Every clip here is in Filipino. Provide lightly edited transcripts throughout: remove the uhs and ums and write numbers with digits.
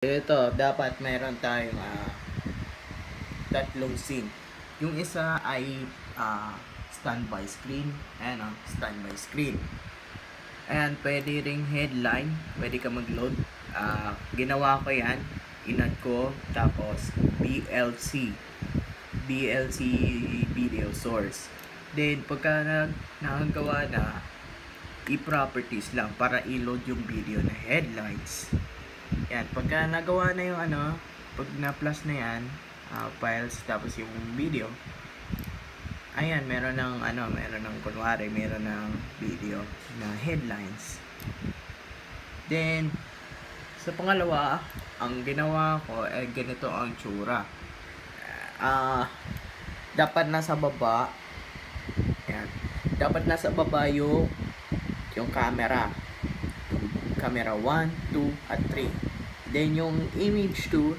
Ito, dapat meron tayong tatlong scene. Yung isa ay standby screen. Ayan standby screen. Ayan, pwede ring headline. Pwede ka mag-load. Ginawa ko yan. Inad ko. Tapos, BLC video source. Then, pagka nakagawa na, i-properties lang para i-load yung video na headlines. Yan, pagka nagawa na yung pag na-plus na yan, files, tapos yung video, ayan, meron ng kunwari, meron ng video na headlines. Then, sa pangalawa, ang ginawa ko, ganito ang tsura. Dapat nasa baba, yan, dapat nasa baba yung camera. Camera 1, 2, at 3. Then, yung image 2,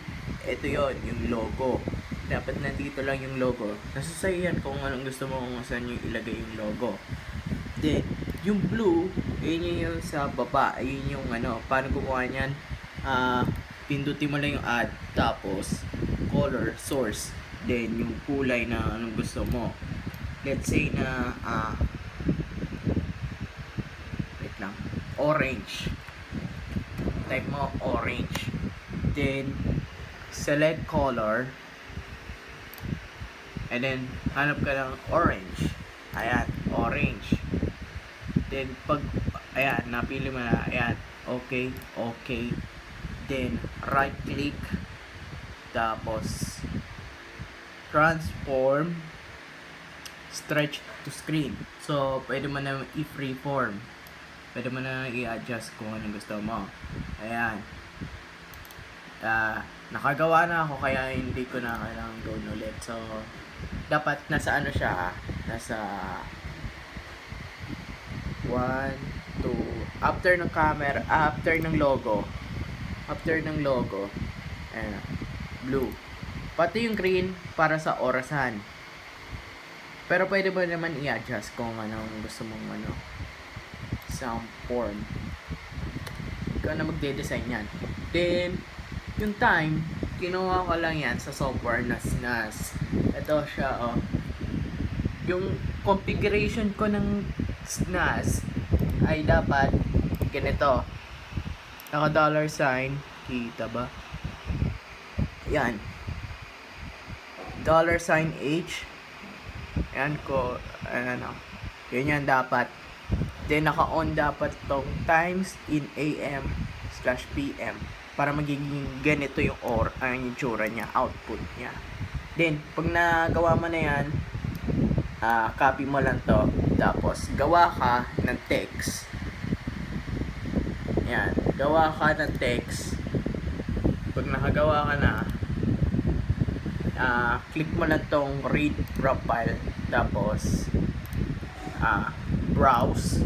ito yon yung logo. Dapat nandito lang yung logo. Nasa sa'yo yan kung anong gusto mo, kung saan yung ilagay yung logo. Then, yung blue, yun yung sa baba. Yun yung paano gumawa niyan? Pindutin mo lang yung add, tapos color, source. Then, yung kulay na anong gusto mo. Let's say na, wait lang, orange. Type mo orange, then select color, and then hanap ka ng orange. Ayan, orange. Then ayan, napili mo na. Ayan, okay. Then right click, tapos transform, stretch to screen. So pwede mo na i-freeform. Pwede mo na i-adjust kung anong gusto mo. Ayan. Nakagawa na ako, kaya hindi ko na kailangan gawin ulit. So, dapat nasa siya, nasa 1, 2, after ng camera, after ng logo, ayan, blue. Pati yung green para sa orasan. Pero pwede mo naman i-adjust kung anong gusto mong sound form. Ikaw na magde-design yan. Then, yung time, kinuha ko lang yan sa software na SNAS. Ito siya, Yung configuration ko ng SNAS ay dapat ganito. Naka $sign. Kita ba? Yan. $H. Yan ko. Yun yan dapat. Then, naka-on dapat tong times in AM/PM para magiging ganito yung yung tsura niya, output niya. Then, pag nagawa mo na yan, copy mo lang to, tapos gawa ka ng text. Yan, gawa ka ng text. Pag nakagawa ka na, click mo lang tong read profile, tapos browse,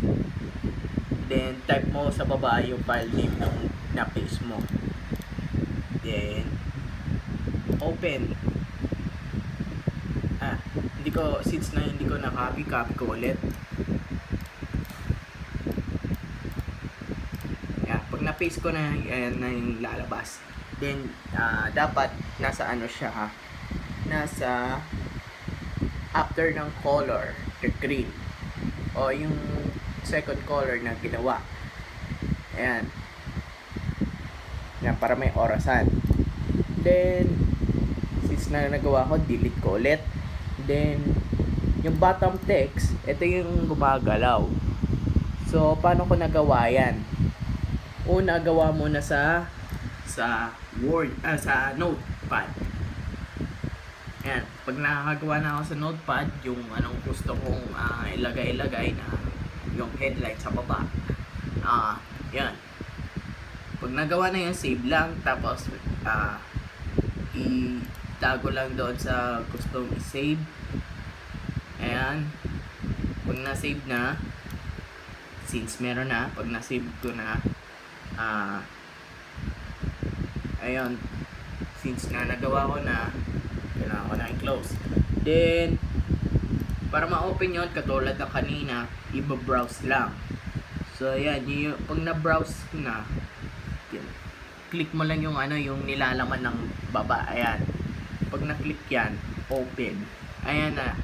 then type mo sa baba yung file name nung na-paste mo, then open. Hindi ko na-copy ko ulit. Yan, pag na-paste ko na, yan na yung lalabas. Then dapat nasa siya, nasa after ng color, the green, o yung second color na ginawa. Ayan. Yan, para may orasan. Then, since na nagawa ko, delete ko ulit. Then, yung bottom text, ito yung gumagalaw. So, paano ko nagawa yan? Una, gawa muna sa Word, sa Notepad. Ayan, pag nakakagawa na ako sa Notepad, yung anong gusto kong ilagay na yung headline sa baba. Yan. Pag nagawa na yan, save lang. Tapos, itago lang doon sa gustong i-save. Ayan. Pag na-save na, since meron na, pag na-save ko na, ayun, since na nagawa ko na, kailangan ko na i-close. Then, para ma-open yun, katulad ng kanina, i-browse lang. So, ayan, pag na-browse na, click mo lang yung yung nilalaman ng baba. Ayan. Pag na-click yan, open. Ayan na.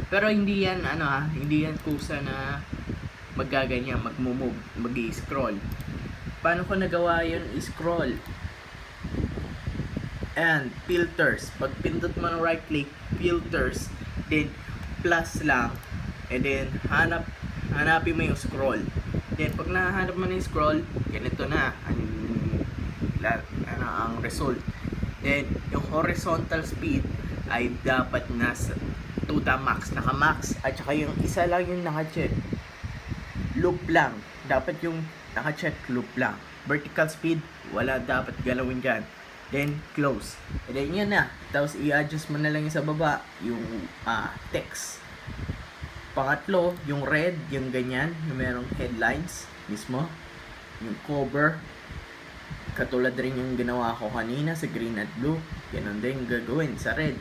Pero hindi yan hindi yan kusa na maggaganyan, magmo-move, mag-i-scroll. Paano ko nagawa yun? I-scroll. And filters. Pag pindot mo ng right click, filters, then plus lang. And then hanapin mo yung scroll. Then pag nahanap mo na yung scroll, ganito na ang result. Then yung horizontal speed ay dapat nasa to the max, naka-max, at saka yung isa lang yung naka-check. Loop lang. Dapat yung naka-check loop lang. Vertical speed, wala dapat galawin dyan. Then close. And then yun na. Tapos i-adjust mo na lang yung sa baba, yung text. Pangatlo, yung red, yung ganyan, yung merong headlines mismo. Yung cover. Katulad rin yung ginawa ko kanina sa green at blue. Ganun din gagawin sa red.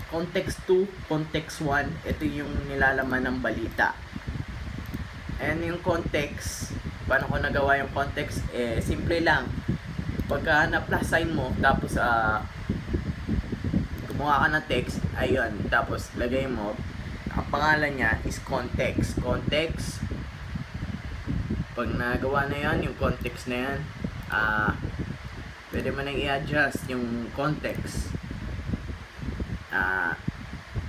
Context 2, context 1, ito yung nilalaman ng balita. And yung context, paano ko nagawa yung context? Simple lang. Pagka na-plus sign mo, tapos gumawa ka ng text, ayun, tapos lagay mo, ang pangalan niya is context. Context, pag nagawa na yan, yung context na yan, pwede mo nang i-adjust yung context.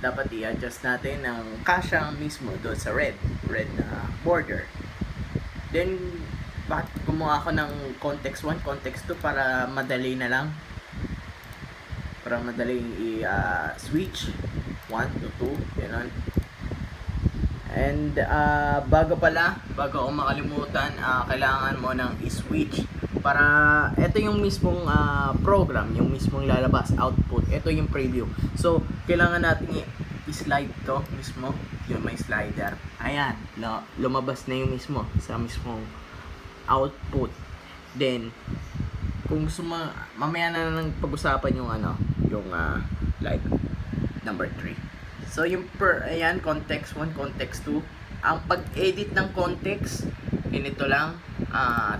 Dapat i-adjust natin ng kasyang mismo doon sa red na border. Then bakit gumawa ako ng context 1, context 2 para madali na lang, para madali i-switch 1 to 2, gano'n. And bago ako makalimutan, kailangan mo nang i-switch para ito yung mismong program, yung mismong lalabas, output. Ito yung preview. So, kailangan natin i-slide to mismo. Yung may slider. Ayan, lumabas na yung mismo sa mismong output. Then, kung gusto mo, mamaya na lang pag-usapan yung yung live number 3. So, yung ayan, context 1, context 2. Ang pag-edit ng context, ganito lang.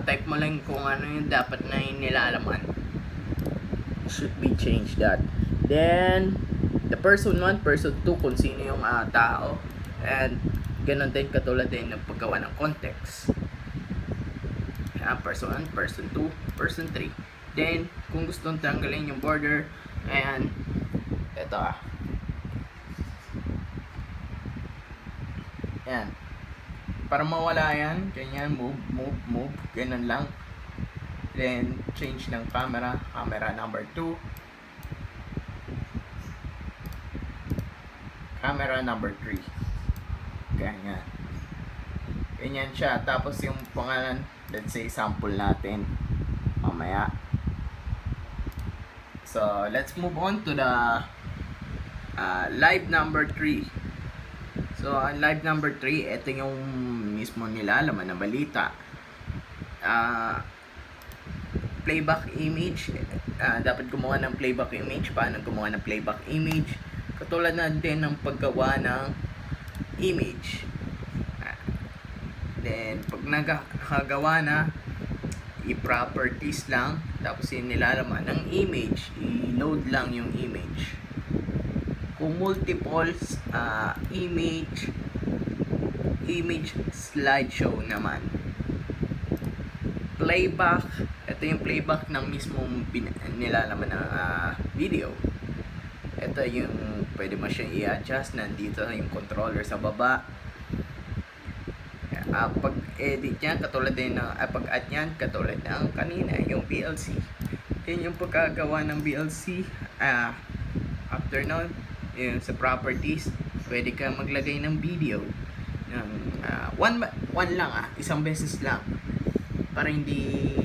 Type mo lang kung ano yung dapat na nilalaman. Should be changed that. Then, the person 1, person 2, kung sino yung tao. And, ganun din, katulad din ng paggawa ng context. Person 1, person 2, person 3. Then, kung gusto nang tanggalin yung border, ayan, ito ayan. Para mawala yan, ganyan, move, ganun lang. Then, change ng camera number 2. Camera number 3. Ganyan. Ganyan siya. Tapos yung pangalan, let's say, sample natin. Mamaya. So, let's move on to the live number 3. So, ang live number 3, ito yung mismo nilalaman na balita. Playback image. Dapat gumawa ng playback image. Paano gumawa ng playback image? Katulad na din ng paggawa ng image. Then, pag nakagawa na, i-properties lang. Tapos yung nilalaman ng image, i-load lang yung image. Kung multiples, image slideshow naman. Playback, ito yung playback ng mismong nilalaman ng video. Ito yung pwede mo siyang i-adjust. Nandito yung controller sa baba. Pag-edit yan, katulad din ng pag-add yan, katulad ng kanina, yung VLC. Yan yung pagkagawa ng VLC. After nun, yung sa properties, pwede ka maglagay ng video ng one lang, isang beses lang, para hindi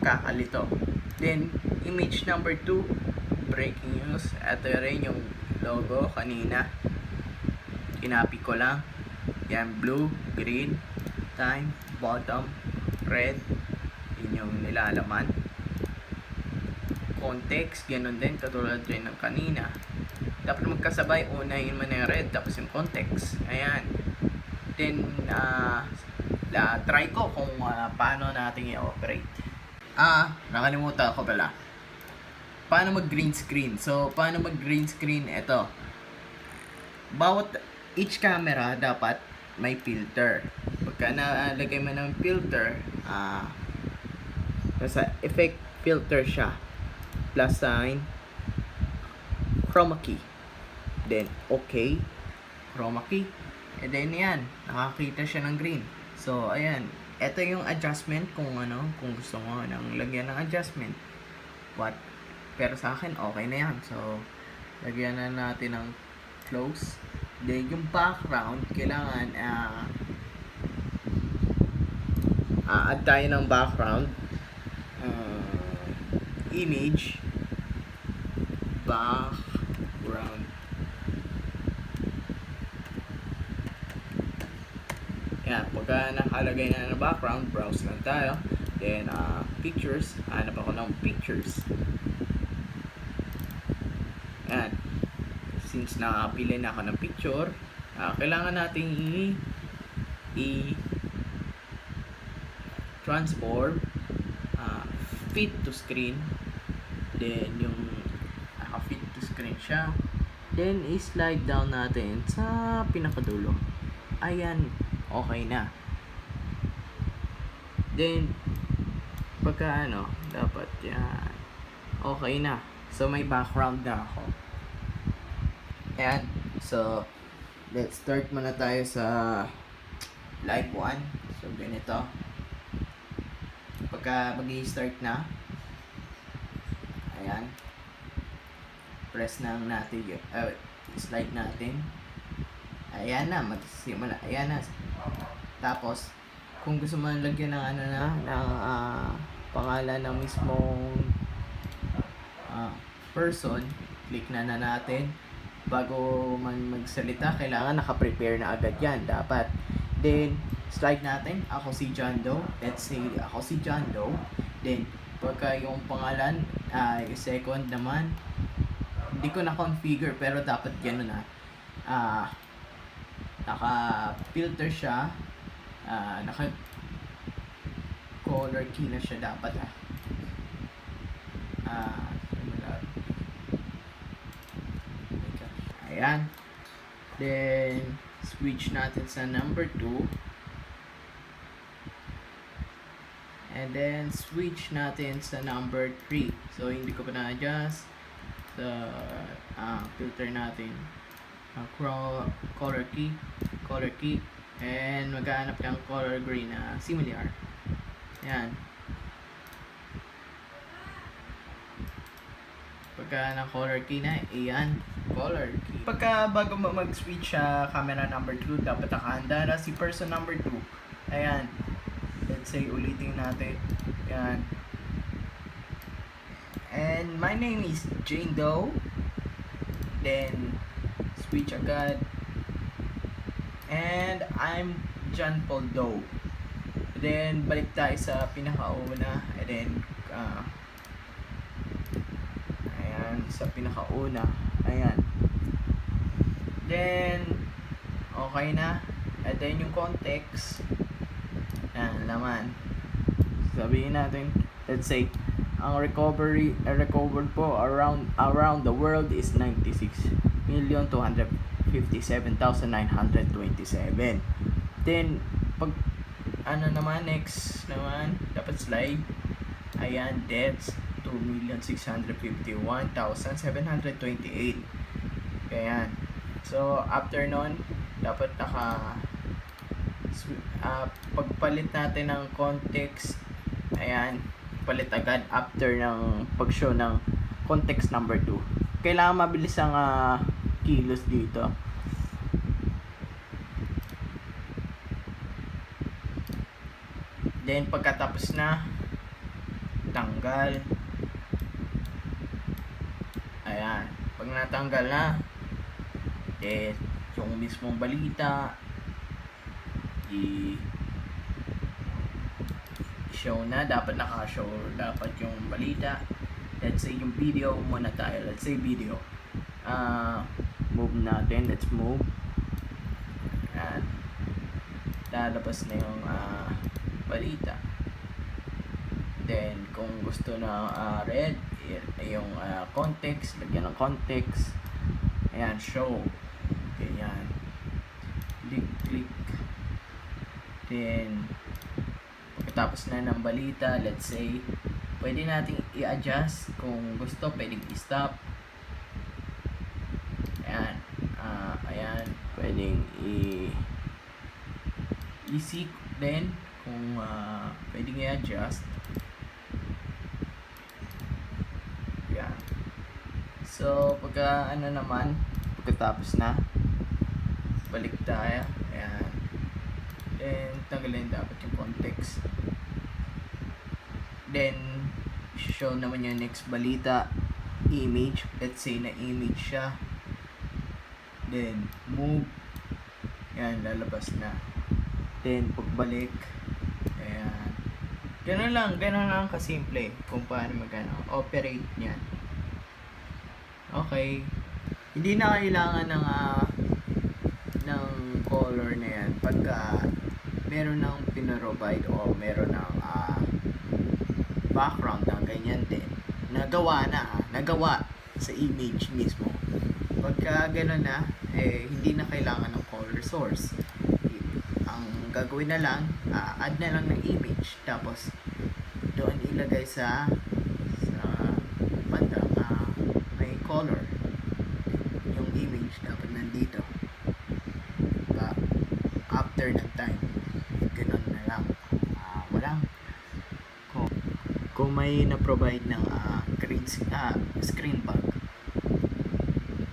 kakalito. Then image number 2, breaking news. Ito rin yung logo kanina, kinapi ko lang. Yan, blue, green, time, bottom, red, yun yung nilalaman. Context, ganun din, katulad rin ng kanina. Dapat magkasabay, unahin mo na yung red, tapos yung context. Ayan. Then, try ko kung paano natin i-operate. Nakalimutan ko pala. Paano mag green screen? So, paano mag green screen? Ito. Each camera dapat may filter. Pagka nalagay mo ng filter, nasa effect filter siya. Plus sign, chroma key. Then, okay. Chroma key. And then, yan. Nakakita siya ng green. So, ayan. Ito yung adjustment kung gusto mo nang lagyan ng adjustment. Pero sa akin, okay na yan. So, lagyan na natin ng close. Then, yung background, kailangan add tayo ng background. Image. Background. Yan, pagka nakalagay na ng background, browse lang tayo. Then, pictures. Hanap ako ng pictures. Yan. Since nakapili na ako ng picture, kailangan natin transform fit to screen. Then, yung fit to screen siya. Then, i-slide down natin sa pinakadulo. Ayan. Okay na. Then, pagka dapat yan. Okay na. So, may background na ako. Ayan. So, let's start muna tayo sa live 1. So, ganito. Pagka mag-i-start na, ayan. Press na natin yun. Slide natin. Ayan na. Magsimula. Ayan na. Tapos, kung gusto mo lagyan ng pangalan ng mismong person, click na natin. Bago man magsalita, kailangan naka-prepare na agad yan. Dapat. Then, slide natin. Ako si John Doe. Let's say, ako si John Doe. Then, pagka yung pangalan, yung second naman, hindi ko na-configure, pero dapat gano'n na. Naka-filter siya. Naka-color key na siya dapat. Ayan. Then, switch natin sa number 2. And then, switch natin sa number 3. So, hindi ko pa na-adjust. So, filter natin. Color key. And, maghanap ng color green na similar. Ayan. Pagka ng color key na, ayan, color key. Pagka bago mag-switch sa camera number 2, dapat nakahanda na si person number 2. Ayan. Let's say, ulitin natin. Ayan. And my name is Jane Doe. Then, switch agad. And I'm John Paul Doe. Then, balik tayo sa pinakauna. And then, sa pinakauna. Ayan. Then, okay na. And then, yung context. Ayan, laman. Sabihin natin, let's say, ang recovered po around the world is 96,257,927. Then, pag, next naman, dapat slide. Ayan, deaths. 2,651,728. Ayan. So, after nun, dapat pagpalit natin ng context, ayan, palit agad after ng pag-show ng context number 2. Kailangan mabilis ang kilos dito. Then, pagkatapos na, tanggal. Ayan. Pag natanggal na, yung mismong balita, i-show na. Dapat naka-show. Dapat yung balita. Let's say yung video muna tayo. Let's say video. Move natin. Let's move. Ayan. Lalabas na yung balita. Then, kung gusto na red, yung context, lagyan ng context. Ayan, show. Ganyan. Click. Then, pagkatapos na ng balita, let's say, pwede nating i-adjust. Kung gusto, pwedeng i-stop. Ayan. Ayan. Pwedeng i-seek din kung pwedeng i-adjust. Ayan. So, pagkatapos na, balik tayo. Ayan. Then, tanggalin dapat yung context. Then, show naman yung next balita, image. Let's say na image siya. Then, move. Ayan, lalabas na. Then, pagbalik. Ayan. Ganun lang kasimple kung paano operate niyan. Okay. Hindi na kailangan ng color na yan pagka meron ng pinrovide o meron ng background na ganyan din. Nagawa sa image mismo. Pagka gano'n na, hindi na kailangan ng color source. Ang gagawin na lang, add na lang ng image. Tapos, doon ilagay sa bandang may color. Yung image dapat nandito. After ng time, gano'n na lang. Kung may na-provide ng screen bug,